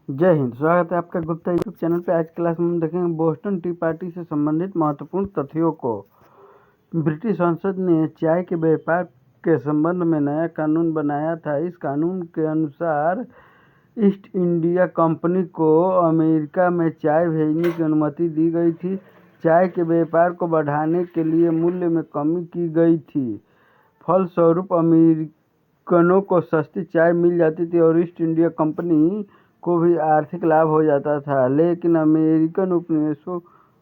जय हिंद। स्वागत है आपका गुप्ता यूट्यूब चैनल पे। आज क्लास में हम देखेंगे बोस्टन टी पार्टी से संबंधित महत्वपूर्ण तथ्यों को। ब्रिटिश संसद ने चाय के व्यापार के संबंध में नया कानून बनाया था। इस कानून के अनुसार ईस्ट इंडिया कंपनी को अमेरिका में चाय भेजने की अनुमति दी गई थी। चाय के व्यापार को बढ़ाने के लिए मूल्य में कमी की गई थी। फलस्वरूप अमेरिकनों को सस्ती चाय मिल जाती थी और ईस्ट इंडिया कंपनी को भी आर्थिक लाभ हो जाता था। लेकिन अमेरिकन उपनिवेशों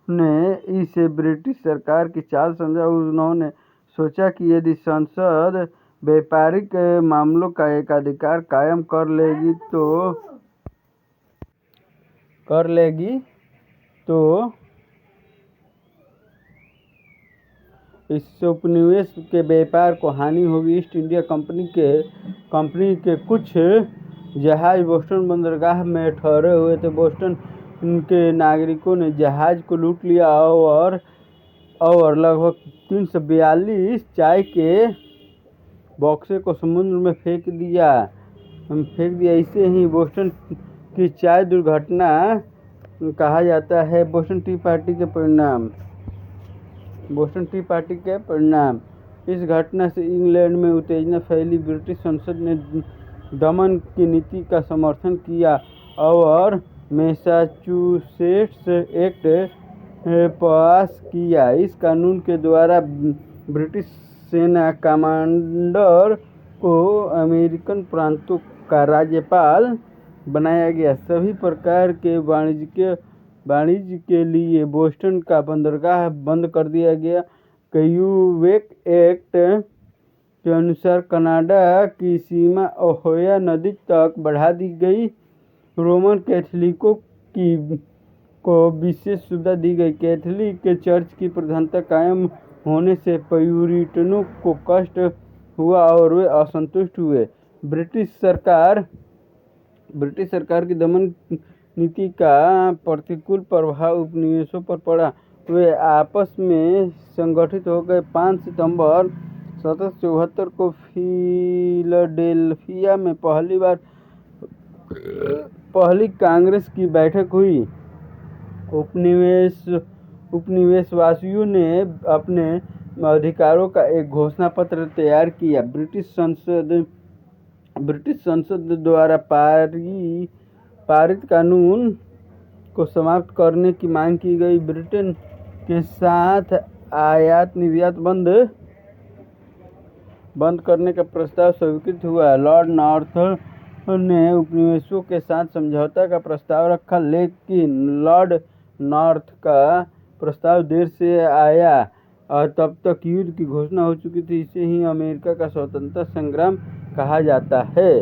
ने इसे ब्रिटिश सरकार की चाल समझा। उन्होंने सोचा कि यदि संसद व्यापारिक मामलों का एकाधिकार कायम कर लेगी तो इससे उपनिवेश के व्यापार को हानि होगी। ईस्ट इंडिया कंपनी के कुछ जहाज बोस्टन बंदरगाह में ठहरे हुए थे। बोस्टन के नागरिकों ने जहाज को लूट लिया और लगभग 342 चाय के बॉक्से को समुद्र में फेंक दिया। इसे ही बोस्टन की चाय दुर्घटना कहा जाता है। बोस्टन टी पार्टी के परिणाम। इस घटना से इंग्लैंड में उत्तेजना फैली। ब्रिटिश संसद ने दमन की नीति का समर्थन किया और मैसाचुसेट्स एक्ट पास किया। इस कानून के द्वारा ब्रिटिश सेना कमांडर को अमेरिकन प्रांतों का राज्यपाल बनाया गया। सभी प्रकार के वाणिज्य के लिए बोस्टन का बंदरगाह बंद कर दिया गया। क्यूबेक एक्ट के अनुसार कनाडा की सीमा ओहियो नदी तक बढ़ा दी गई। रोमन कैथोलिकों को विशेष सुविधा दी गई। कैथोलिक चर्च की प्रधानता कायम होने से प्यूरिटनों को कष्ट हुआ और वे असंतुष्ट हुए। ब्रिटिश सरकार की दमन नीति का प्रतिकूल प्रभाव उपनिवेशों पर पड़ा। वे आपस में संगठित हो गए। 5 सितंबर 1774 को फिलाडेल्फिया में पहली कांग्रेस की बैठक हुई। उपनिवेशवासियों ने अपने अधिकारों का एक घोषणा पत्र तैयार किया। ब्रिटिश संसद द्वारा पारित कानून को समाप्त करने की मांग की गई। ब्रिटेन के साथ आयात निर्यात बंद करने का प्रस्ताव स्वीकृत हुआ। लॉर्ड नॉर्थ ने उपनिवेशों के साथ समझौता का प्रस्ताव रखा, लेकिन लॉर्ड नॉर्थ का प्रस्ताव देर से आया और तब तक युद्ध की घोषणा हो चुकी थी। इसे ही अमेरिका का स्वतंत्रता संग्राम कहा जाता है।